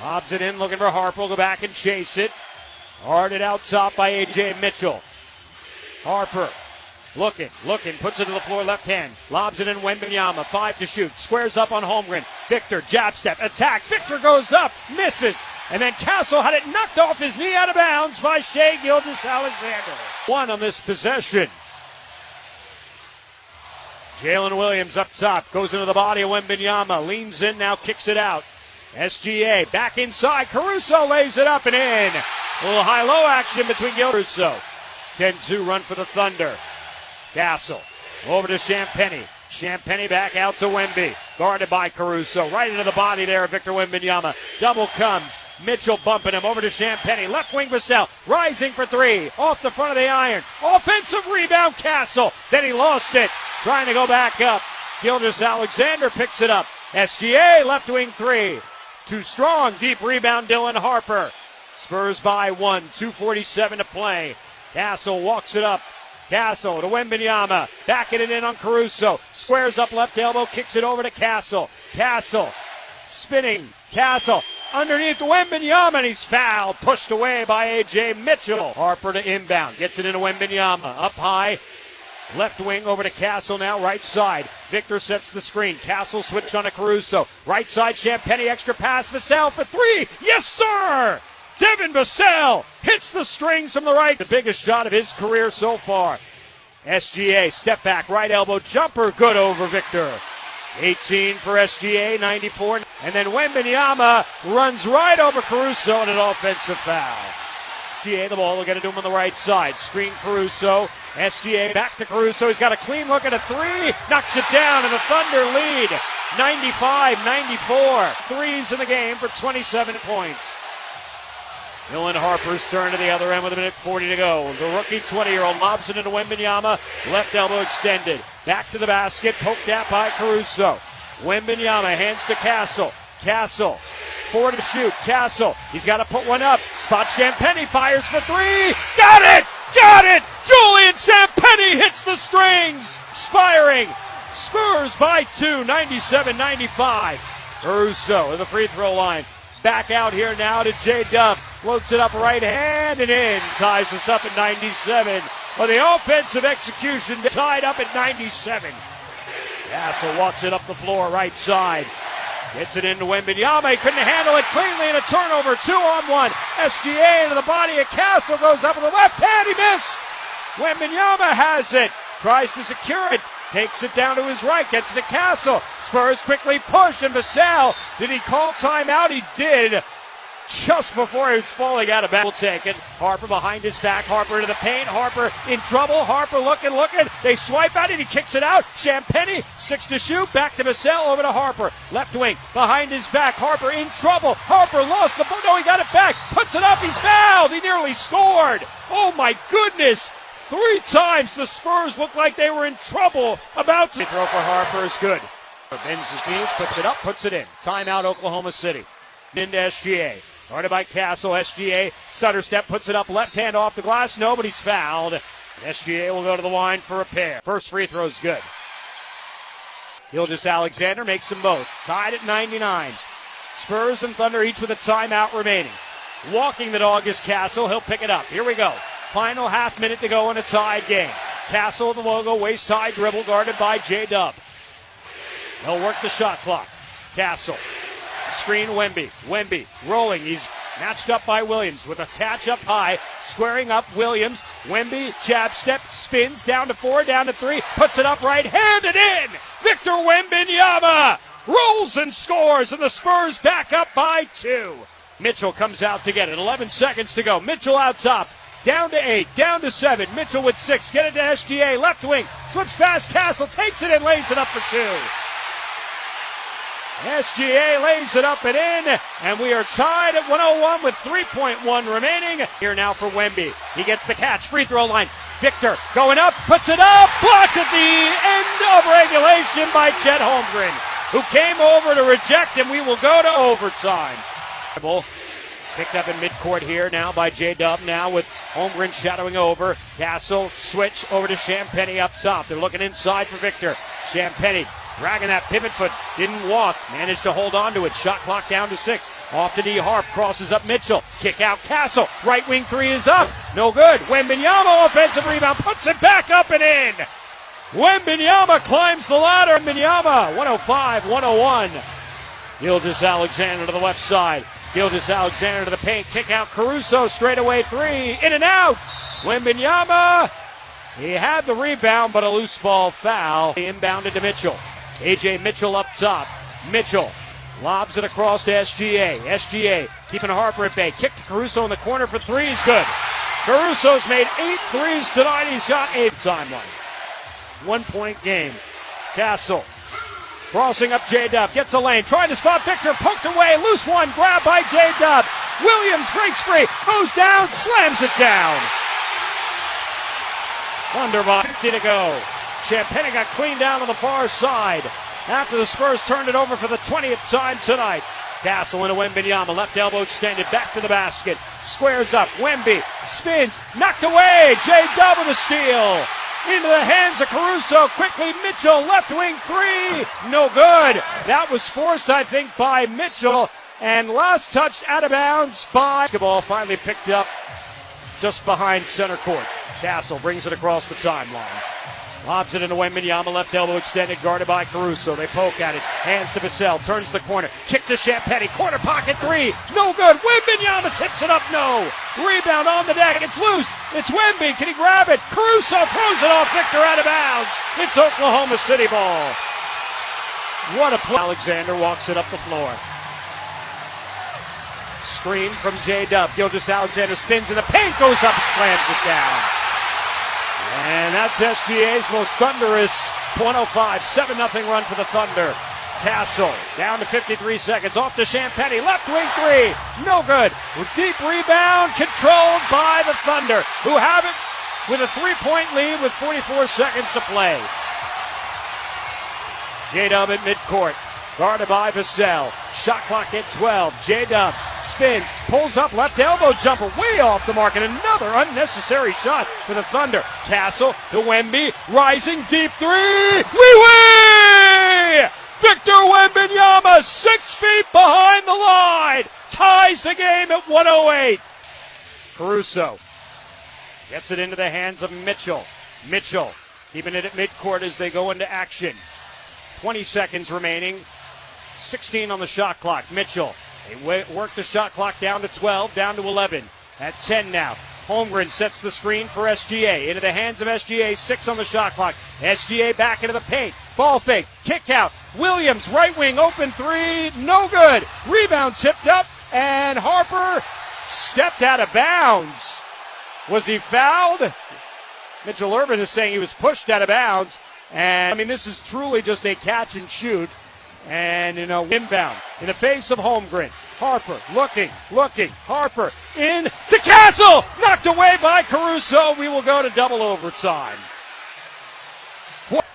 Lobs it in, looking for Harper. Will go back and chase it. Guarded out top by A.J. Mitchell. Harper looking, puts it to the floor, left hand. Lobs it in, Wembanyama, 5 to shoot. Squares up on Holmgren. Victor, jab step, attack. Victor goes up, misses. And then Castle had it knocked off his knee out of bounds by Shai Gilgeous-Alexander. One on this possession. Jalen Williams up top, goes into the body of Wembanyama, leans in, now kicks it out. SGA back inside, Caruso lays it up and in. A little high-low action between Caruso. 10-2 run for the Thunder. Castle over to Champagnie. Champagnie back out to Wemby. Guarded by Caruso. Right into the body there of Victor Wembanyama. Double comes. Mitchell bumping him over to Champagnie. Left wing Vassell. Rising for three. Off the front of the iron. Offensive rebound Castle. Then he lost it. Trying to go back up. Gilgeous-Alexander picks it up. SGA left wing three. Too strong. Deep rebound Dylan Harper. Spurs by 1. 2:47 to play. Castle walks it up. Castle to Wembanyama, backing it in on Caruso, squares up left elbow, kicks it over to Castle. Castle, spinning, Castle, underneath Wembanyama, and he's fouled, pushed away by A.J. Mitchell. Harper to inbound, gets it into Wembanyama, up high, left wing over to Castle now, right side. Victor sets the screen, Castle switched on to Caruso, right side, Champagnie, extra pass, Vassell for three, yes sir! Devin Vassell hits the strings from the right. The biggest shot of his career so far. SGA, step back, right elbow jumper, good over Victor. 18 for SGA, 94. And then Wembanyama runs right over Caruso and an offensive foul. SGA, the ball, they're going to do him on the right side. Screen Caruso. SGA back to Caruso. He's got a clean look at a three. Knocks it down and the Thunder lead. 95-94. Threes in the game for 27 points. Dylan Harper's turn to the other end with 1:40 to go. The rookie 20-year-old lobs it into Wembanyama. Left elbow extended. Back to the basket. Poked out by Caruso. Wembanyama hands to Castle. Castle. 4 to shoot. Castle. He's got to put one up. Spot Champagnie. Fires for three. Got it! Got it! Julian Champagnie hits the strings. Expiring. Spurs by 2. 97-95. Caruso at the free throw line. Back out here now to J-Dub. Floats it up right hand and in. Ties us up at 97. But the offensive execution tied up at 97. Castle walks it up the floor right side. Gets it into Wembanyama. He couldn't handle it cleanly and a turnover. 2-on-1. SGA into the body of Castle. Goes up with the left hand. He missed. Wembanyama has it. Tries to secure it. Takes it down to his right, gets to Castle. Spurs quickly push, and Vassell, did he call timeout? He did. Just before he was falling out of bounds. Taken. Harper behind his back. Harper into the paint. Harper in trouble. Harper looking. They swipe at it. He kicks it out. Champagnie, 6 to shoot. Back to Vassell. Over to Harper. Left wing. Behind his back. Harper in trouble. Harper lost the ball. No, he got it back. Puts it up. He's fouled. He nearly scored. Oh, my goodness. 3 times the Spurs looked like they were in trouble about to throw for Harper is good. Bends his knees, puts it up, puts it in. Timeout Oklahoma City. Into SGA. Guarded by Castle. SGA stutter step, puts it up, left hand off the glass. Nobody's fouled. SGA will go to the line for a pair. First free throw is good. Gilgeous-Alexander makes them both. Tied at 99. Spurs and Thunder each with a timeout remaining. Walking the dog is Castle. He'll pick it up. Here we go. Final half minute to go in a tied game. Castle, the logo, waist high dribble guarded by J-Dub. They'll work the shot clock. Castle. Screen Wemby. Wemby rolling. He's matched up by Williams with a catch up high. Squaring up Williams. Wemby, jab step, spins down to 4, down to 3. Puts it up right handed in. Victor Wembanyama rolls and scores, and the Spurs back up by 2. Mitchell comes out to get it. 11 seconds to go. Mitchell out top. Down to 8, down to 7. Mitchell with 6. Get it to SGA. Left wing. Slips past Castle. Takes it and lays it up for 2. SGA lays it up and in. And we are tied at 101 with 3.1 remaining. Here now for Wemby. He gets the catch. Free throw line. Victor going up. Puts it up. Blocked at the end of regulation by Chet Holmgren, who came over to reject him. We will go to overtime. Picked up in midcourt here now by J-Dub, now with Holmgren shadowing over. Castle, switch over to Champagnie up top. They're looking inside for Victor. Champagnie dragging that pivot, but didn't walk. Managed to hold on to it. Shot clock down to 6. Off to D. Harp, crosses up Mitchell. Kick out Castle. Right wing three is up. No good. Wembanyama, offensive rebound, puts it back up and in. Wembanyama climbs the ladder. Wembanyama, 105-101. Gilgeous-Alexander to the left side. Gilgeous-Alexander to the paint. Kick out Caruso. Straightaway three. In and out. Wembanyama. He had the rebound, but a loose ball foul. Inbounded to Mitchell. A.J. Mitchell up top. Mitchell lobs it across to SGA. SGA keeping Harper at bay. Kick to Caruso in the corner for three. He's good. Caruso's made 8 threes tonight. He's got 8 timeline. 1 point game. Castle crossing up J-Dub. Gets a lane. Trying to spot Victor. Poked away. Loose one. Grabbed by J-Dub. Williams breaks free. Goes down. Slams it down. Under by 50 to go. Champagnie got cleaned down on the far side after the Spurs turned it over for the 20th time tonight. Castle into Wembanyama, left elbow extended, back to the basket, squares up, Wemby spins, knocked away, J-Dub with a steal. Into the hands of Caruso, quickly Mitchell, left wing three, no good. That was forced, I think, by Mitchell, and last touch out of bounds by basketball, finally picked up just behind center court. Castle brings it across the timeline. Lobs it into Wembanyama, left elbow extended, guarded by Caruso. They poke at it. Hands to Vassell, turns the corner. Kick to Champagnie, corner pocket three. No good. Wembanyama tips it up, no. Rebound on the deck. It's loose. It's Wemby. Can he grab it? Caruso throws it off. Victor out of bounds. It's Oklahoma City ball. What a play. Alexander walks it up the floor. Screen from J-Dub. Gilgeous-Alexander spins in the paint, goes up and slams it down. And that's SGA's most thunderous 105, 7-0 run for the Thunder. Castle down to 53 seconds, off to Champagnie, left wing three, no good. Deep rebound controlled by the Thunder, who have it with a 3-point lead with 44 seconds to play. J-Dub at midcourt, guarded by Vassell. Shot clock at 12. J-Dub spins, pulls up, left elbow jumper way off the mark, and another unnecessary shot for the Thunder. Castle to Wemby, rising deep three. Wee-wee! Victor Wembanyama, 6 feet behind the line, ties the game at 108. Caruso gets it into the hands of Mitchell. Mitchell keeping it at midcourt as they go into action. 20 seconds remaining. 16 on the shot clock. Mitchell, they work the shot clock down to 12, down to 11. At 10 now. Holmgren sets the screen for SGA. Into the hands of SGA, 6 on the shot clock. SGA back into the paint. Ball fake, kick out. Williams, right wing, open three, no good. Rebound tipped up, and Harper stepped out of bounds. Was he fouled? Mitchell Urban is saying he was pushed out of bounds. And I mean, this is truly just a catch and shoot. And, inbound in the face of Holmgren. Harper looking. Harper in to Castle. Knocked away by Caruso. We will go to double overtime.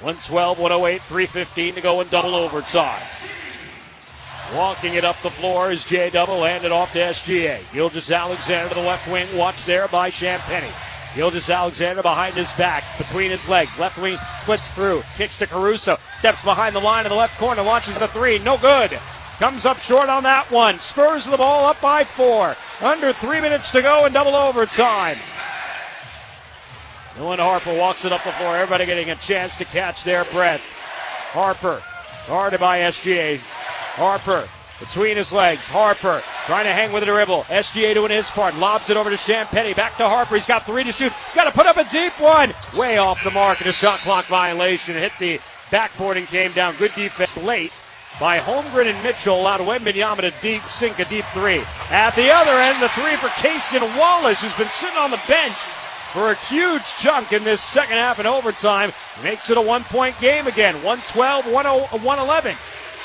112-108, 3:15 to go in double overtime. Walking it up the floor is J-Double, handed off to SGA. Gilgeous-Alexander to the left wing, watched there by Champagnie. Gilgeous-Alexander behind his back, between his legs. Left wing splits through, kicks to Caruso. Steps behind the line in the left corner, launches the three. No good. Comes up short on that one. Spurs the ball up by 4. Under 3 minutes to go in double overtime. Dylan Harper walks it up the floor. Everybody getting a chance to catch their breath. Harper, guarded by SGA. Harper, between his legs. Harper trying to hang with a dribble. SGA doing his part. Lobs it over to Champagnie. Back to Harper. He's got 3 to shoot. He's got to put up a deep one. Way off the mark, and a shot clock violation. Hit the backboard and came down. Good defense late by Holmgren and Mitchell. Allowed Wembanyama to sink a deep 3. At the other end, the 3 for Cason Wallace, who's been sitting on the bench for a huge chunk in this second half and overtime. Makes it a 1-point game again. 112-111.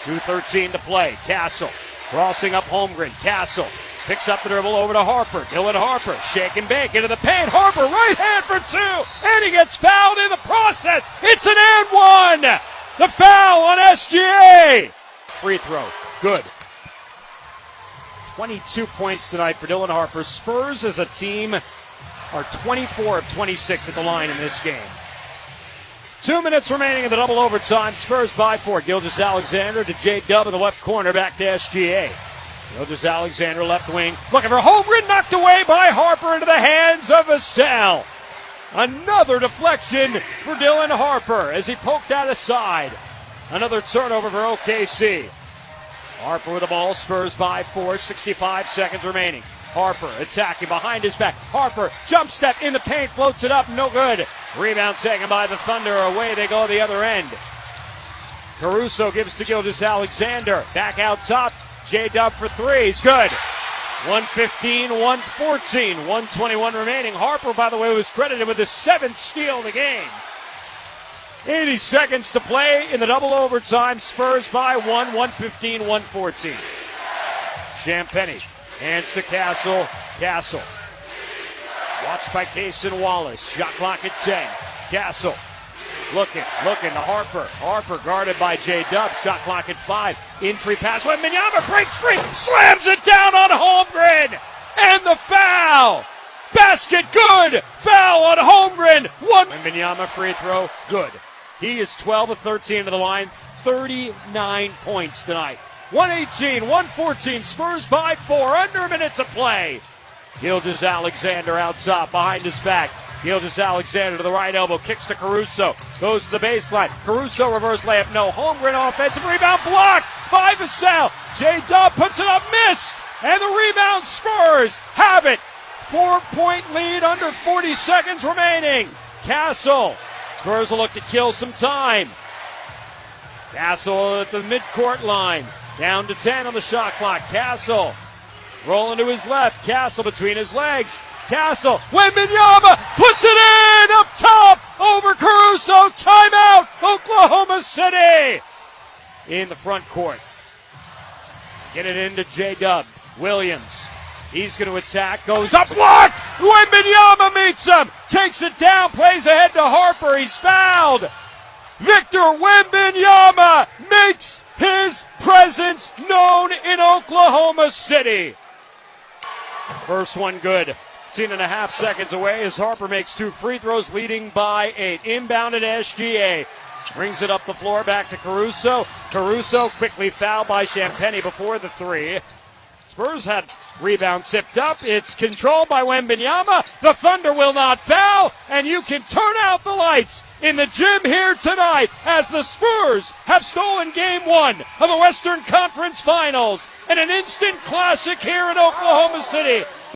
2:13 to play. Castle crossing up Holmgren. Castle picks up the dribble over to Harper. Dylan Harper, shake and bake into the paint. Harper, right hand for 2, and he gets fouled in the process. It's an and 1. The foul on SGA. Free throw, good. 22 points tonight for Dylan Harper. Spurs as a team are 24 of 26 at the line in this game. 2 minutes remaining in the double overtime. Spurs by 4. Gilgeous-Alexander to J-Dub in the left corner, back to SGA. Gilgeous-Alexander left wing, looking for Holmgren, knocked away by Harper into the hands of Vassell. Another deflection for Dylan Harper as he poked out a side. Another turnover for OKC. Harper with the ball, Spurs by 4, 65 seconds remaining. Harper attacking behind his back. Harper, jump step in the paint, floats it up, no good. Rebound taken by the Thunder, away they go the other end. Caruso gives to Gilgeous-Alexander, back out top, J-Dub for three, he's good. 115, 114, 121 remaining. Harper, by the way, was credited with the 7th steal of the game. 80 seconds to play in the double overtime. Spurs by 1, 115, 114. Champagnie hands to Castle. Castle. Watched by Cason Wallace. Shot clock at 10. Castle looking to Harper. Harper guarded by J-Dub. Shot clock at 5. Entry pass. Wembanyama breaks free. Slams it down on Holmgren. And the foul. Basket good. Foul on Holmgren. Wembanyama free throw good. He is 12 of 13 to the line. 39 points tonight. 118, 114. Spurs by 4. Under a minute to play. Gilgeous-Alexander out top behind his back. Gilgeous-Alexander to the right elbow, kicks to Caruso, goes to the baseline. Caruso reverse layup, no. Holmgren offensive rebound blocked by Vassell. J-Dub puts it up, missed, and the rebound Spurs have it. 4-point lead under 40 seconds remaining. Castle, Spurs will look to kill some time. Castle at the midcourt line, down to 10 on the shot clock. Castle rolling to his left. Castle between his legs. Castle, Wembanyama puts it in up top over Caruso. Timeout, Oklahoma City in the front court. Get it into J-Dub. Williams, he's going to attack, goes up, blocked. Wembanyama meets him, takes it down, plays ahead to Harper. He's fouled. Victor Wembanyama makes his presence known in Oklahoma City. First one good. 10.5 seconds away as Harper makes 2 free throws, leading by 8. Inbound at SGA. Brings it up the floor, back to Caruso. Caruso quickly fouled by Champagnie before the 3. Spurs had rebound tipped up. It's controlled by Wembanyama. The Thunder will not foul, and you can turn out the lights in the gym here tonight as the Spurs have stolen Game 1 of the Western Conference Finals and an instant classic here in Oklahoma City.